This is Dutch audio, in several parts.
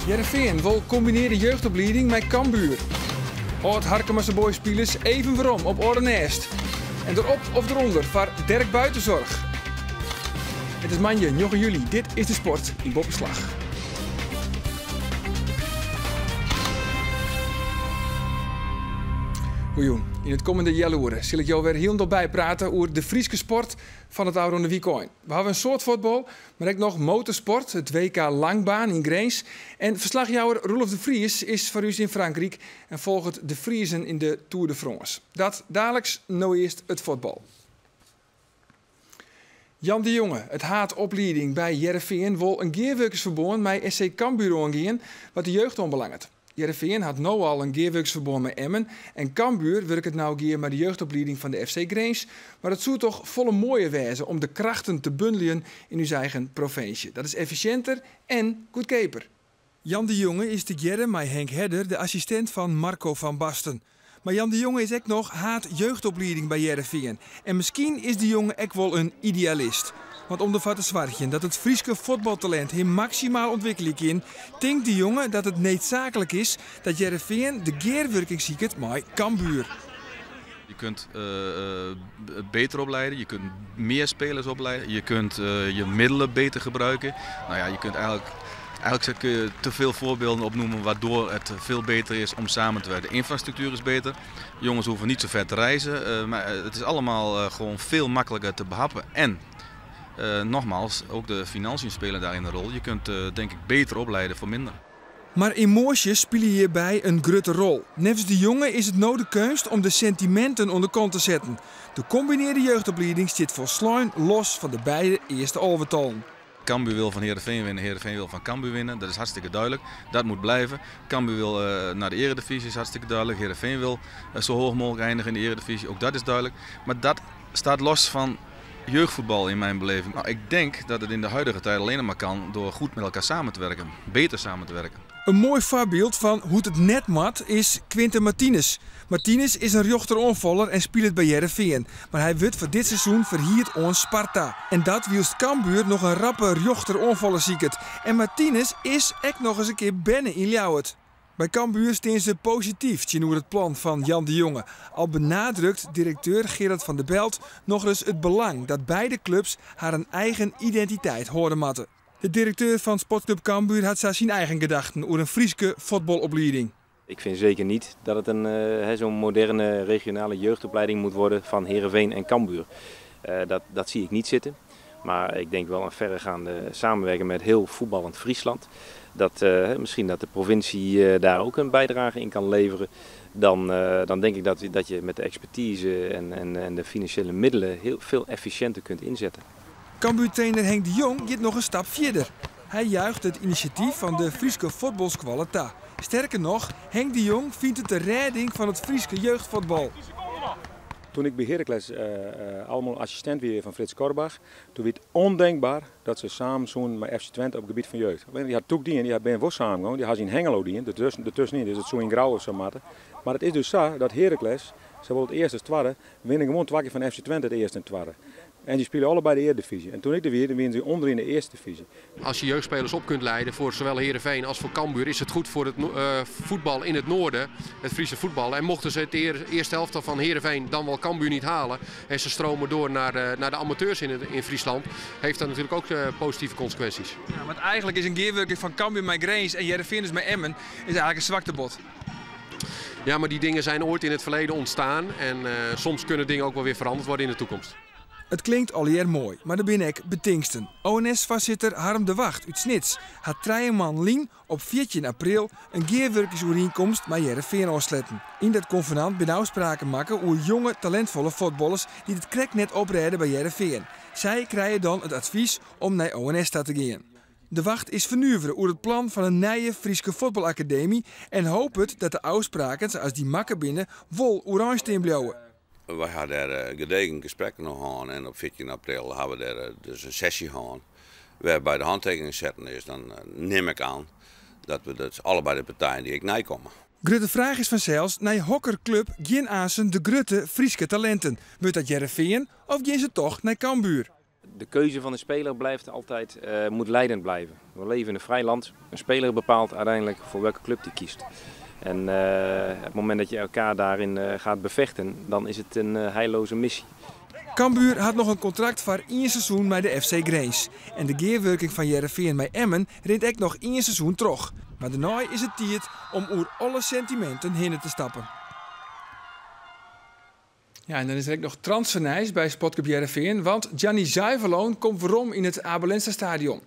Heerenveen wil combineren jeugdopleiding met Cambuur. Oud Harkemasse boyspelers even waarom op orde nest. En erop of eronder voor Dirk Buitenzorg. Het is maandag 9 juli. Dit is de sport in Boppenslag. Goeien. In het komende jaloeren zal ik jou weer heel bij praten over de Friese sport van het oude weekend. We hebben een soort voetbal, maar ook nog motorsport, het WK Langbaan in Grains. En verslagjouwer Roelof de Vries is voor u in Frankrijk en volgt de Friesen in de Tour de France. Dat dadelijk nou eerst het voetbal. Jan de Jonge, het haatopleiding bij Heerenveen, wil een geerwerkersverbond met SC Cambuur aangaan, wat de jeugd onbelangt. Heerenveen had nu al een geerwerkersverbond met Emmen en Cambuur werkt het nou geer met de jeugdopleiding van de FC Grains. Maar het zou toch volle mooie wijze om de krachten te bundelen in uw eigen provincie. Dat is efficiënter en goedkoper. Jan de Jonge is te gerren met Henk Hedder, de assistent van Marco van Basten. Maar Jan de Jonge is ook nog haat jeugdopleiding bij Heerenveen. En misschien is de jongen ook wel een idealist. Want om de vatte zwartje dat het Friese voetbaltalent hem maximaal ontwikkelen kan, denkt de jongen dat het noodzakelijk is dat Heerenveen de geerwerking ziet met Cambuur. Je kunt beter opleiden, je kunt meer spelers opleiden, je kunt je middelen beter gebruiken. Nou ja, je kunt Eigenlijk kun je te veel voorbeelden opnoemen waardoor het veel beter is om samen te werken. De infrastructuur is beter, de jongens hoeven niet zo ver te reizen, maar het is allemaal gewoon veel makkelijker te behappen. En nogmaals, ook de financiën spelen daarin een rol. Je kunt denk ik beter opleiden voor minder. Maar emoties spelen hierbij een grote rol. Nevens de jongen is het nou de kunst om de sentimenten onder kant te zetten. De combineerde jeugdopleiding zit volslijn los van de beide eerste alwetallen. Cambuur wil van Heerenveen winnen, Heerenveen wil van Cambuur winnen. Dat is hartstikke duidelijk. Dat moet blijven. Cambuur wil naar de eredivisie, is hartstikke duidelijk. Heerenveen wil zo hoog mogelijk eindigen in de eredivisie, ook dat is duidelijk. Maar dat staat los van jeugdvoetbal in mijn beleving. Nou, ik denk dat het in de huidige tijd alleen maar kan door goed met elkaar samen te werken. Beter samen te werken. Een mooi voorbeeld van hoe het net mat is Quinten Martinez. Martinez is een rochteronvaller en speelt bij Heerenveen. Maar hij wordt voor dit seizoen verhierd aan Sparta. En dat wielst Cambuur nog een rappe rochteronvaller zieket. En Martinez is echt nog eens een keer binnen in Ljouwert. Bij Cambuur staan ze positief tegenover het plan van Jan de Jonge. Al benadrukt directeur Gerard van der Belt nog eens het belang dat beide clubs haar een eigen identiteit horen matten. De directeur van Sportclub Cambuur had zijn eigen gedachten over een Friese voetbalopleiding. Ik vind zeker niet dat het zo'n moderne regionale jeugdopleiding moet worden van Heerenveen en Cambuur. Dat zie ik niet zitten. Maar ik denk wel een verregaande samenwerking met heel voetballend Friesland. Misschien dat de provincie daar ook een bijdrage in kan leveren. Dan denk ik dat je met de expertise en de financiële middelen heel veel efficiënter kunt inzetten. Cambuur-trainer Henk de Jong gaat nog een stap verder. Hij juicht het initiatief van de Friese voetbalsqualiteit. Sterker nog, Henk de Jong vindt het de redding van het Friese jeugdvoetbal. Toen ik bij Heracles allemaal assistent weer van Frits Korbach, toen werd het ondenkbaar dat ze samen zoen met FC Twente op het gebied van jeugd. Die had Toek die en die had Ben Vos samen, die had in Hengelo die ertussenin, dus het zo in Grauw of zo matten. Maar het is dus zo dat Heracles, zowel het eerste als het tweede, winnen gewoon 2 keer van FC Twente het eerste en het tweede. En die spelen allebei de Eredivisie. En toen ik er weer, dan winnen ze onder in de Eerste Divisie. Als je jeugdspelers op kunt leiden voor zowel Heerenveen als voor Cambuur, is het goed voor het voetbal in het noorden, het Friese voetbal. En mochten ze het eerste helft van Heerenveen dan wel Cambuur niet halen en ze stromen door naar de amateurs in Friesland, heeft dat natuurlijk ook positieve consequenties. Ja, want eigenlijk is een geerwerking van Cambuur met Grains en Heerenveen dus met Emmen is eigenlijk een zwaktebod. Ja, maar die dingen zijn ooit in het verleden ontstaan en soms kunnen dingen ook wel weer veranderd worden in de toekomst. Het klinkt alweer mooi, maar er binnen ik betingsten. ONS-voorzitter Harm de Wacht uit Snits had 3 man Lien op 14 april een geerwerkingsovereenkomst met Heerenveen afsluiten. In dat convenant ben afspraken maken over jonge, talentvolle voetballers die het krek net oprijden bij Heerenveen. Zij krijgen dan het advies om naar ONS te gaan. De Wacht is vernuiveren over het plan van een nieuwe Friese voetbalacademie en hoopt het dat de afspraken zoals die makken binnen vol oranje blijven. We hadden daar gedegen gesprekken nog gehad en op 14 april hebben we daar dus een sessie gehad. Waarbij de handtekening zetten is, dan neem ik aan dat we dus allebei de partijen die ik nijkomen. Grote vraag is vanzelfs naar hokkerclub geen aansen de grote Friese talenten. Wordt dat Heerenveen of gaan ze toch naar Cambuur? De keuze van de speler blijft altijd, moet leidend blijven. We leven in een vrij land. Een speler bepaalt uiteindelijk voor welke club hij kiest. En op het moment dat je elkaar daarin gaat bevechten, dan is het een heilloze missie. Cambuur had nog een contract voor 1 seizoen met de FC Grace. En de gearwerking van Heerenveen met Emmen rint ook nog 1 seizoen terug. Maar daarna is het tijd om oer alle sentimenten heen te stappen. Ja, en dan is er ook nog transfernieuws bij Sportclub Heerenveen, want Gianni Zuiverloon komt waarom in het Abelense stadion.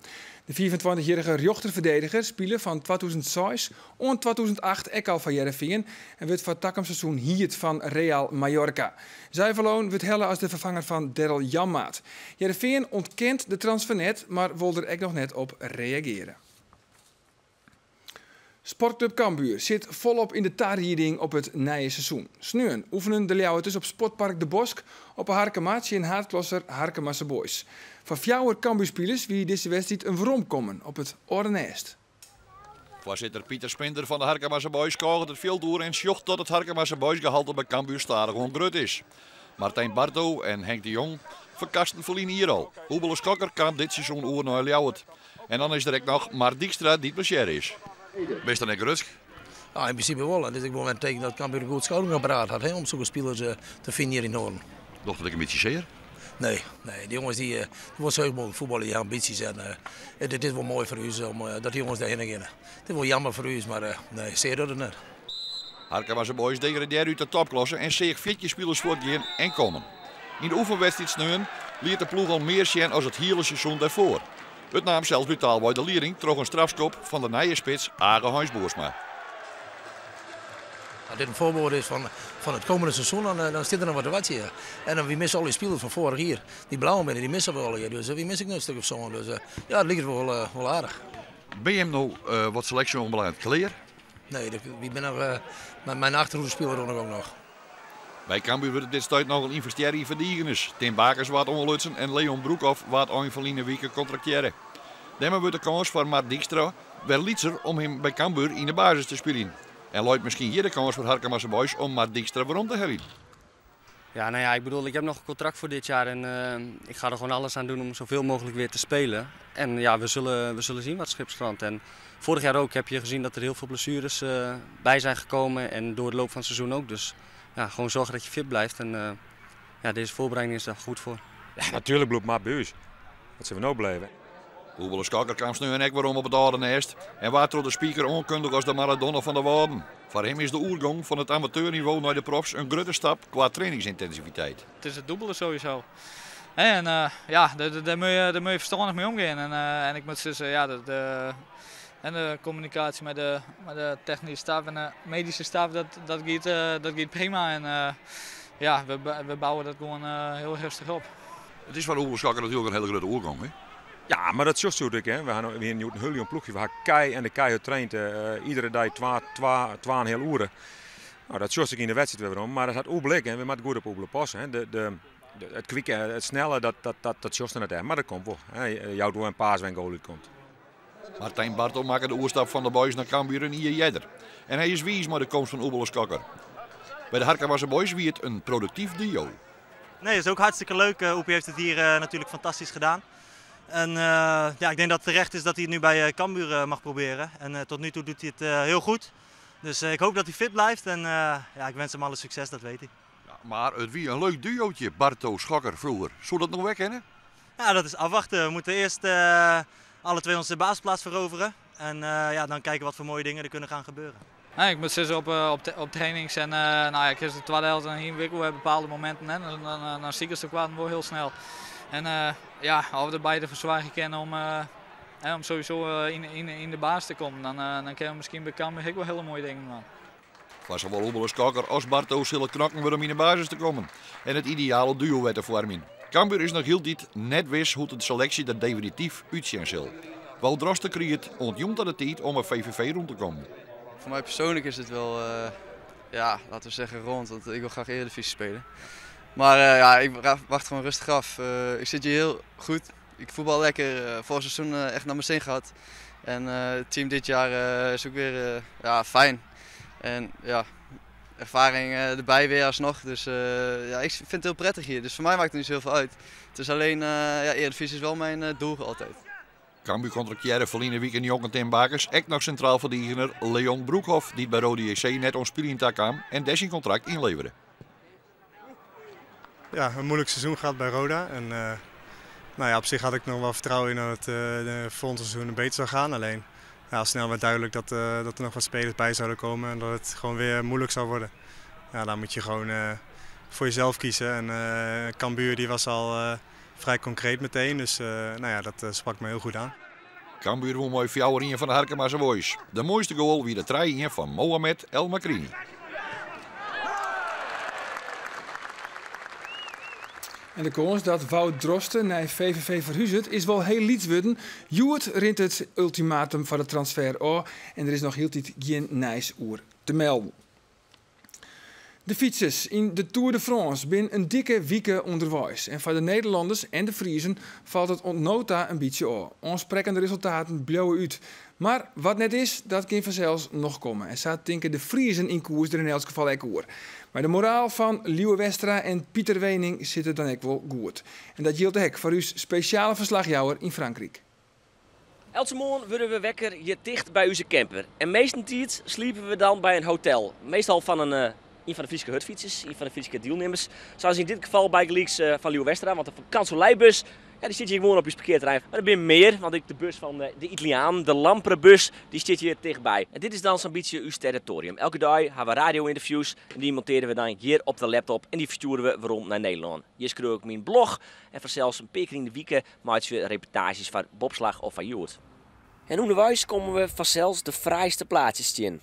De 24-jarige rechterverdediger speelde van 2006 en 2008 ook al van Heerenveen en werd voor het seizoen hierd van Real Mallorca. Zuiverloon wordt helle als de vervanger van Daryl Janmaat. Heerenveen ontkent de transfer net, maar wil er ook nog net op reageren. Sportclub Cambuur zit volop in de taarrieding op het nieuwe seizoen. Sneun oefenen de Leeuwarters op Sportpark De Bosk op een Harkemaatje in Haardklosser Harkemasse Boys. Van 4 Cambuurspelers wie deze wedstrijd een waarom komen op het Ornest. Voorzitter Pieter Spinder van de Harkemasse Boys kogelt het veel door en sjocht dat het Harkemasse Boys gehalte bij Cambuur stadig gewoon grut is. Martijn Barto en Henk de Jong verkasten verliezen hier al. Oebele Skokker kan dit seizoen oer naar Leeuwert. En dan is er ook nog Mark Dijkstra die plezier is. Best dan ook rustig? Ja, in principe wel. Het is gewoon een teken dat Cambuur een goed scoutingapparaat had om zulke spelers te vinden hier in Noorden. Dacht dat ik een beetje zeer? Nee, die jongens die worden zo mogelijk voetballen, die ambities. En het is wel mooi voor u dat die jongens daarheen gaan. Het is wel jammer voor u, maar nee, zeer dat het niet. Harkemasse Boys degraderen uit de topklasse en zeer 14 spelers voortgaan en komen. In de oefenwedstrijd sneun liet de ploeg al meer zien als het hele seizoen daarvoor. Het nam zelfs brutaal bij de leering troch een strafskop van de nieuwe spits Age Heinz Boersma. Als dit een voorbeeld is van het komende seizoen, dan zit er nog wat te wachten. En dan, we missen al die spelers van vorig jaar. Die blauwe binnen, die missen we al hier. Dus wie mis ik nu een stuk of zo. Dus ja, het ligt wel aardig. Ben je hem nou wat selectie onbelangrijk kleer? Nee, ik ben nog met mijn achterhoede ook nog. Bij Cambuur wordt dit stuit nog een investeren in verdieners. Tim Bakers wat ongelutsen en Leon Broekhoff wat een verliene weken contracteren. Daarmee wordt de kans voor Mark Dijkstra wel lietser om hem bij Cambuur in de basis te spelen. En luidt misschien hier de kans voor Harkemasse Boys om Mark Dijkstra waarom te hebben. Ja, nou ja, ik bedoel, ik heb nog een contract voor dit jaar en ik ga er gewoon alles aan doen om zoveel mogelijk weer te spelen. En ja, we zullen zien wat Schipstrand. En vorig jaar ook heb je gezien dat er heel veel blessures bij zijn gekomen en door de loop van het seizoen ook. Dus ja, gewoon zorgen dat je fit blijft en ja, deze voorbereiding is daar goed voor. Ja, natuurlijk bloedt maar buis. Dat zijn we nou blijven. Oebele Skokker kwam nu en ik waarom op het Ornest en waar de speaker onkundig als de Maradona van de Waarden. Voor hem is de oergang van het amateurniveau naar de profs een grote stap qua trainingsintensiviteit. Het is het dubbele sowieso. En ja, daar moet je verstandig mee omgaan. En ik moet zeggen, ja, de communicatie met de technische staf en de medische staf, dat gaat prima. En ja, we bouwen dat gewoon heel rustig op. Het is van Oebele Skokker natuurlijk een hele grote oergang, hè? Ja, maar dat is zo natuurlijk. We hebben nu een heel ploegje. We hebben Kei en de Kei traint iedere dag 2,5 uur. Nou, dat is in de wedstrijd weer om. Maar dat had Oeblik en we moeten goed op Oebele passen. Het kwikke, het snelle, dat is er net. Maar dat komt wel. Jouw door een paas en goal komt. Martijn Bartel maakt de oerstap van de Boys naar Cambuur en hier jeder. En hij is wies met de komst van Oebele Skokker. Bij de Harkemasse Boys wie het een productief duo. Nee, dat is ook hartstikke leuk. Oepie heeft het hier natuurlijk fantastisch gedaan. En ja, ik denk dat het terecht is dat hij het nu bij Cambuur mag proberen. En tot nu toe doet hij het heel goed. Dus ik hoop dat hij fit blijft en ja, ik wens hem alle succes, dat weet hij. Ja, maar het wie een leuk duootje, Barto Schokker vroeger. Zou dat nog wegkennen? Ja, dat is afwachten. We moeten eerst alle twee onze basisplaats veroveren. En ja, dan kijken wat voor mooie dingen er kunnen gaan gebeuren. Nee, ik moet zeggen op trainings en nou ja, ik is de tweede helft en hier wikkelen we bepaalde momenten en dan zie ik het wel heel snel. En ja, als we er beide verzwagen kennen om sowieso in de baas te komen, dan kunnen we misschien bij Cambuur wel hele mooie dingen doen. Was zowel Oebele Skokker als Barto zullen knakken om in de basis te komen. En het ideale duo werd te vormen. Cambuur is nog heel dit net wist hoe de selectie er definitief uitzien zal. Wel Drosten creëert ontjoemd aan de tijd om een VVV rond te komen. Voor mij persoonlijk is het wel, ja, laten we zeggen rond, want ik wil graag Eredivisie spelen. Maar ja, ik wacht gewoon rustig af. Ik zit hier heel goed. Ik voetbal lekker. Vorig seizoen echt naar mijn zin gehad. En het team dit jaar is ook weer ja, fijn. En ja, ervaring erbij weer alsnog. Dus ja, ik vind het heel prettig hier. Dus voor mij maakt het niet zoveel uit. Het is alleen, ja, Eredivisie is wel mijn doel altijd. Cambuur contracteerde verleden week in Jongen Tim Bakers. Ook nog centraal verdediger Leon Broekhoff, die bij Rode JC net ons speelingtak kwam en zijn contract inleverde. Ja, een moeilijk seizoen gehad bij Roda. En, nou ja, op zich had ik nog wel vertrouwen in dat het de volgende seizoen beter zou gaan. Alleen ja, snel werd duidelijk dat er nog wat spelers bij zouden komen en dat het gewoon weer moeilijk zou worden. Ja, dan moet je gewoon voor jezelf kiezen. En Cambuur die was al vrij concreet meteen, dus nou ja, dat sprak me heel goed aan. Cambuur won mooi 4-1 van de Harkemaanse Boys. De mooiste goal wie de 3-1 van Mohamed El Makrini. En de kans dat Wout Drosten naar VVV verhuizet is wel heel liets worden. Joert rint het ultimatum van de transfer aan en er is nog heel tijd geen nice oer te melden. De fietsers in de Tour de France binnen een dikke week onderwijs. En voor de Nederlanders en de Friezen valt het ontnota een beetje aan. Aansprekende resultaten blijven uit. Maar wat net is, dat kan vanzelfs nog komen. En staat denken de Friezen in koers er in elk geval ook oor. Maar de moraal van Liewe Westra en Pieter Wening zit er dan ook wel goed. En dat geldt ook voor uw speciale verslagjouwer in Frankrijk. Elke morgen worden we wekker hier dicht bij onze camper. En meestentijd sliepen we dan bij een hotel. Meestal van een van de Friese hutfietsers, een van de Friese deelnemers. Zoals in dit geval bij Gleeks van Liewe Westra, want de kansellijbus, ja, die zit hier gewoon op je parkeerterrein. Maar er ben meer, want de bus van de Italiaan, de Lamperenbus, die zit hier dichtbij. En dit is dan zo'n beetje uw territorium. Elke dag hebben we radio-interviews en die monteren we dan hier op de laptop en die versturen we rond naar Nederland. Hier schreef ik mijn blog en voor zelfs een paar keer in de weken maak je reportages van bobslag of van Joert. En onderwijs komen we vanzelfs de fraaiste plaatsjes in.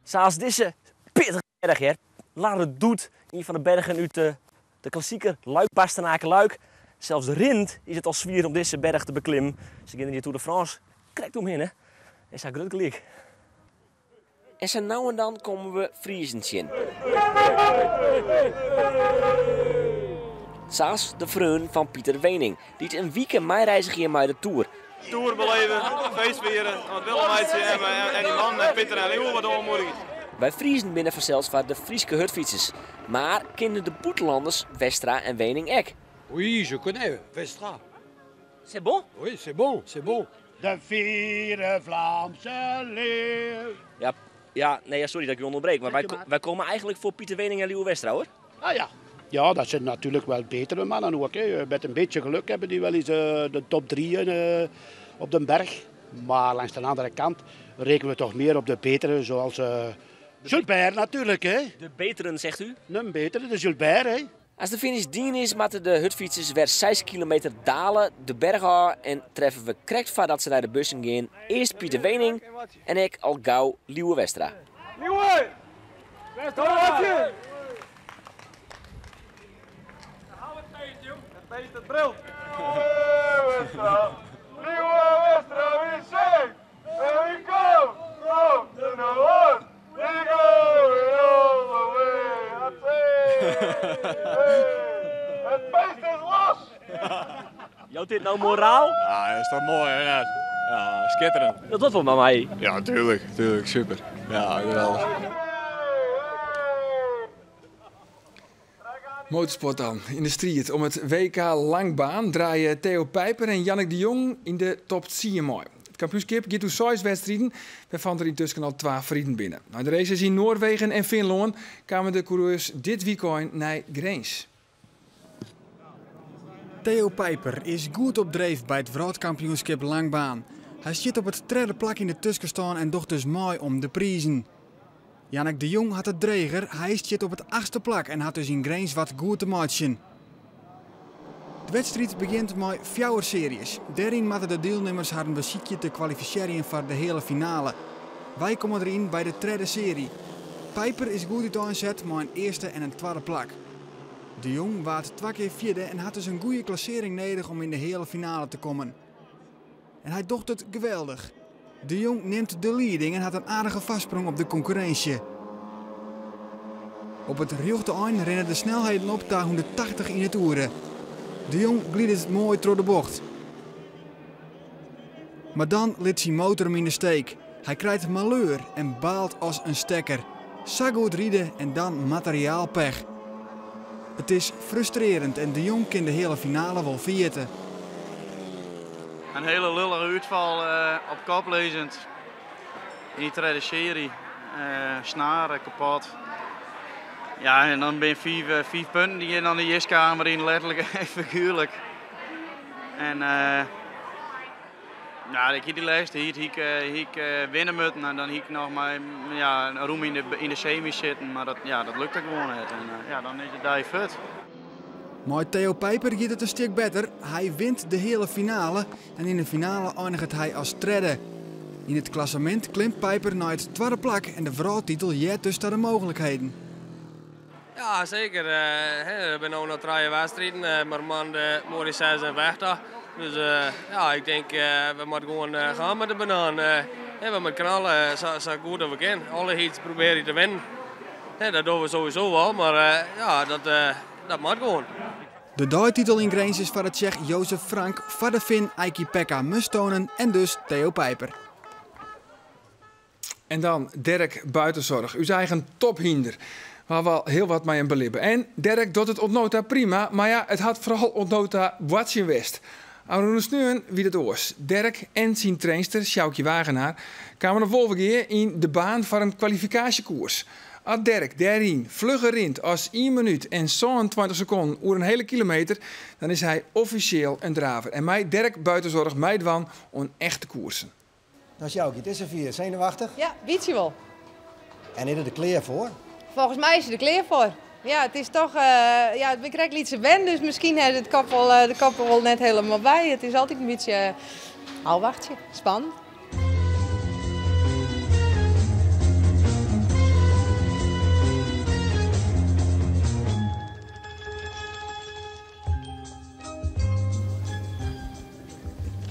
Zoals deze pittige berg hier. Larre Doet, een van de bergen uit de klassieker Luik-Bastenaken-Luik. Zelfs de Rind is het al zwier om deze berg te beklimmen. Ze gaan hier Tour de France, krijgt omheen hè. En zo groot gelijk. En zo nou en dan komen we Friesens in. Zoals de vriend van Pieter Wening, die het een weekend meereizigen hier met de Tour. Tour beleven, feest vieren, wat Willemeitje en die man en Pieter en Leeuwen wat doormoedigen. Wij Friesen binnen vanzelfs van de Friese hutfietsers. Maar kennen de Boetelanders Westra en Wening ook? Oui, je connais Westra. C'est bon? Oui, c'est bon, c'est bon. De vierde Vlaamse leeuw. Ja, sorry dat ik u onderbreek, maar wij komen eigenlijk voor Pieter Wening en Liewe Westra hoor. Ah ja. Ja, dat zijn natuurlijk wel betere mannen ook. Hè. Met een beetje geluk hebben die wel eens de top 3 op de berg. Maar langs de andere kant rekenen we toch meer op de betere, zoals Gilbert natuurlijk. Hè. De beteren, zegt u? Een betere, de Gilbert. Hè. Als de finish dien is, moeten de hutfietsers weer 6 kilometer dalen de berg af en treffen we correct voordat ze naar de bussen gaan. Eerst Pieter Wening en ik al gauw Liewe Westra. Liewe! Westra! Het bril. Westra, Liewe Westra, wie zingt? En wie komt? Komt de Noord. We go all the way. Het beest is los. Jouw dit nou moraal? Ja, dat is toch mooi hè? Ja, schitterend. Dat was wel maar mij. Ja, tuurlijk, super. Ja, geweldig. Motorsport dan, in de strijd. Om het WK Langbaan draaien Theo Pijper en Jannik de Jong in de top 10 mooi. Het kampioenschap gaat door 6 wedstrijden, waarvan er intussen al 2 vrienden binnen. Na de races in Noorwegen en Finland kwamen de coureurs dit weekend naar Grains. Theo Pijper is goed op dreef bij het wereldkampioenschap Langbaan. Hij zit op het derde plak in de tussenstand en docht dus mooi om de prijzen. Jannik de Jong had het dreger, hij zit op het 8e plak en had dus in Grains wat goed te matchen. De wedstrijd begint met 4 series. Daarin moeten de deelnemers haar een beziekje te kwalificeren voor de hele finale. Wij komen erin bij de 3e serie. Pijper is goed uit aanzet met een 1e en een 2e plak. De Jong waard 2 keer 4e en had dus een goede klassering nodig om in de hele finale te komen. En hij docht het geweldig. De Jong neemt de leading en had een aardige vastsprong op de concurrentie. Op het rechte eind rennen de snelheden op tegen 180 in het uur. De Jong glied het mooi door de bocht. Maar dan liet zijn motor hem in de steek. Hij krijgt malheur en baalt als een stekker. Zo goed rijden en dan materiaalpech. Het is frustrerend en de Jong kan de hele finale wel vieren. Een hele lullige uitval op kop lezend. In die tweede serie. Snaren kapot. Ja, en dan ben je 4 punten die je dan de jiskamer in, letterlijk en figuurlijk. En ja, ik die laatste hier winnen moeten en dan hier nog maar een roem in de semis zitten, maar dat lukt er gewoon niet. En dan is het daar fut. Maar Theo Pijper gaat het een stuk beter. Hij wint de hele finale en in de finale eindigt hij als derde. In het klassement klimt Pijper naar het tweede plak en de vrouwtitel jet dus de mogelijkheden. Ja, zeker. We hebben nu nog 3 wedstrijden, maar man de mooie 6 en vechten. Dus ja, ik denk we moeten gewoon gaan met de banaan. We moeten knallen zo goed als we kunnen. Alle iets proberen te winnen. Dat doen we sowieso wel, maar ja, dat moet gewoon. De dagtitel in Grains is voor de Tsjech Jozef Frank, voor de Fin Eiki-Pekka Mustonen en dus Theo Pijper. En dan Dirk Buitenzorg, uw eigen tophinder. Waar wel heel wat mee in belibben. En Dirk doet het ontnota prima, maar ja, het had vooral ontnota Boatje West. Aan nu wie het oors. Dirk en zijn trainster, Sjoukje Wagenaar, kwamen de volgende keer in de baan voor een kwalificatiekoers. Als Dirk daarin vlugger rint als 1 minuut en 20 seconden over een hele kilometer, dan is hij officieel een draver. En mij, Dirk Buitenzorg, mij dwan om echte koersen. Nou Sjoukje, het is er 4. Zenuwachtig? Ja, beetje wel. En is er de kleer voor? Volgens mij is er de kleer voor. Ja, het is toch, we krijgen iets wen, dus misschien heeft de kop wel net helemaal bij. Het is altijd een beetje alwachtje, spannend.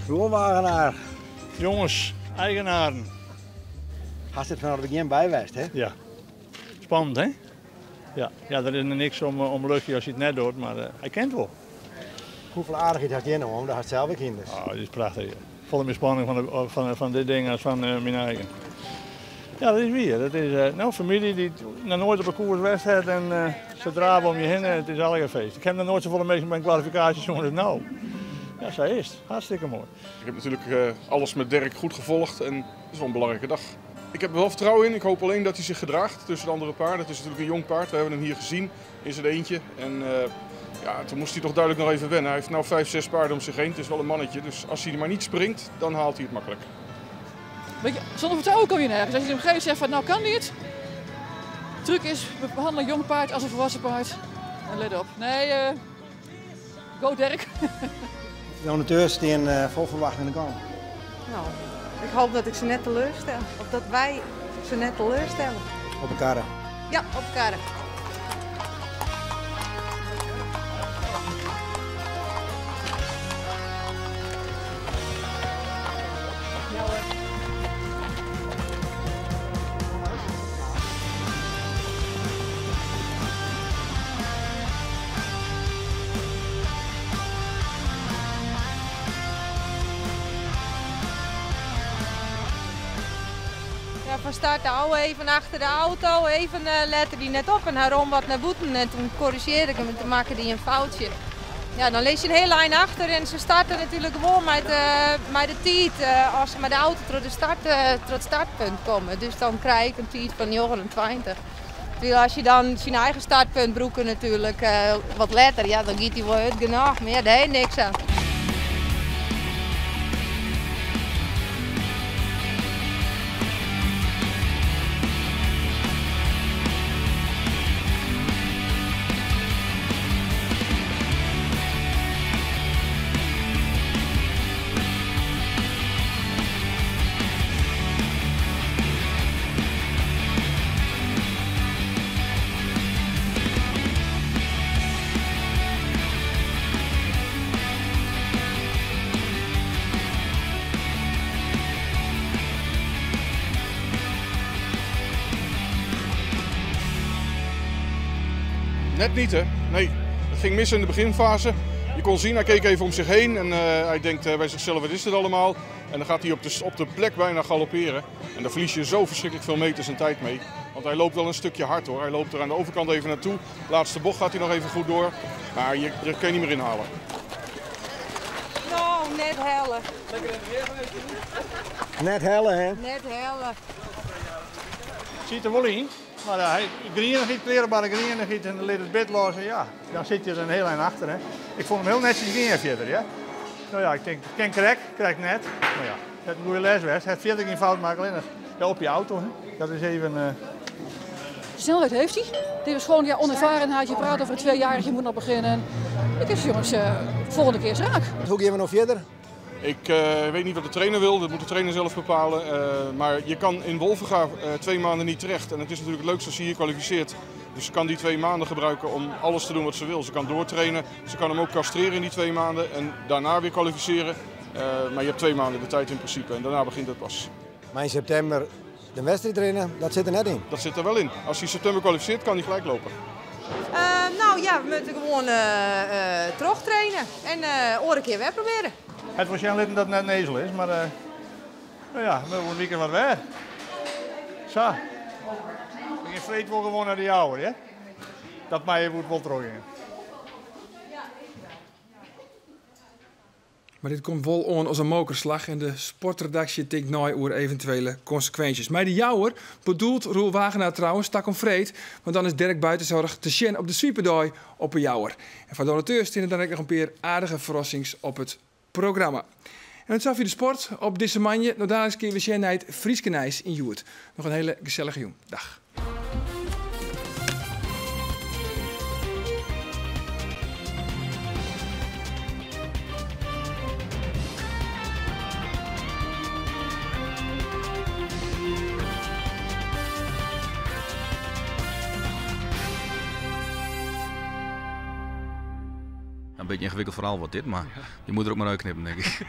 Wagenaar. Jongens, eigenaren. Had het vanaf het begin bijwijst, hè? Ja. Spannend, hè? Ja, er is er niks om luchtje als je het net doet, maar hij kent wel. Hoeveel aardigheid had je nou om? Dat had zelf ook kinderen. Oh, dat is prachtig. Ik voel me spanning van dit ding als van mijn eigen. Ja, dat is weer. Dat is nou, familie die nog nooit op een koers geweest heeft en ze draven om je heen en het is altijd een feest. Ik heb nog nooit zoveel meegemaakt bij een kwalificatie zoals het nou. Ja, zo is het. Hartstikke mooi. Ik heb natuurlijk alles met Dirk goed gevolgd en het is wel een belangrijke dag. Ik heb er wel vertrouwen in. Ik hoop alleen dat hij zich gedraagt tussen de andere paarden. Het is natuurlijk een jong paard. We hebben hem hier gezien in zijn eentje. En toen moest hij toch duidelijk nog even wennen. Hij heeft nu 5, 6 paarden om zich heen. Het is wel een mannetje. Dus als hij maar niet springt, dan haalt hij het makkelijk. Weet je, zonder vertrouwen kom je nergens. Als je op een gegeven moment zegt van nou kan niet. De truc is, we behandelen een jong paard als een volwassen paard. En let op. Nee, go Dirk. De donateurs staan vol verwachting in de gang. Nou, ik hoop dat ik ze net teleurstel. Of dat wij ze net teleurstellen. Op elkaar. Ja, op elkaar. Van start de oude even achter de auto, even lette die net op en hij rond wat naar boeten en toen corrigeerde ik hem en toen maakte hij een foutje. Ja, dan lees je een hele lijn achter en ze starten natuurlijk gewoon met de tijd als ze met de auto tot het startpunt komen. Dus dan krijg ik een tijd van 29. Terwijl als je dan zijn eigen startpunt broeken natuurlijk wat later, ja dan gaat hij wel uit genoeg, maar ja, daar heeft niks aan. Net niet, hè? Nee, het ging mis in de beginfase. Je kon zien, hij keek even om zich heen en hij denkt bij zichzelf, wat is dit allemaal? En dan gaat hij op de plek bijna galopperen. En daar verlies je zo verschrikkelijk veel meters en tijd mee. Want hij loopt wel een stukje hard hoor. Hij loopt er aan de overkant even naartoe. Laatste bocht gaat hij nog even goed door. Maar je kan je niet meer inhalen. Nou, net hellen. Net hellen, hè? Net hellen. Ziet er wel in. Maar hij green giet, klerenbare green giet en liet het bed los. En ja, dan zit je er een heel eind achter. Hè. Ik vond hem heel netjes green verder. Ja. Nou ja, ik denk, ken krijg net. Nou ja, het is een goede les geweest. Het verder geen fout maken, alleen ja, op je auto. Hè. Dat is even... De snelheid heeft hij. Dit was gewoon onervarenheid. Je praat over een 2-jarige, je moet nog beginnen. Ik heb jongens, volgende keer is raak. Hoe gaan we nog verder? Ik weet niet wat de trainer wil, dat moet de trainer zelf bepalen. Maar je kan in Wolvenga 2 maanden niet terecht. En het is natuurlijk het leukste als je hier kwalificeert. Dus ze kan die 2 maanden gebruiken om alles te doen wat ze wil. Ze kan doortrainen, ze kan hem ook castreren in die 2 maanden en daarna weer kwalificeren. Maar je hebt 2 maanden de tijd in principe en daarna begint het pas. Maar in september de wedstrijd trainen, dat zit er net in? Dat zit er wel in. Als hij in september kwalificeert, kan hij gelijk lopen. Nou ja, we moeten gewoon terug trainen en een keer weer proberen. Het was Jan dat net nezel is, maar nou ja, we moeten een weekend wat weer. Zo. Ik vreet wel gewoon naar die oude, hè? Dat mij moet wel terug in. Maar dit komt wel aan als een mokerslag en de sportredactie tikt nooit over eventuele consequenties. Maar de jouwer bedoelt Roel Wagenaar trouwens stak om vreed, want dan is Dirk Buitenzorg te zien op de sweeperdooi op een jouwer. En van donateurs staan dan ook nog een paar aardige verrassings op het programma. En het zag je de sport op deze manje. Nou, dadelijk keer we zien naar het Frieskenijs in Joert. Nog een hele gezellige jong. Dag. Een beetje een ingewikkeld verhaal wordt dit, maar je moet er ook maar uitknippen, denk ik.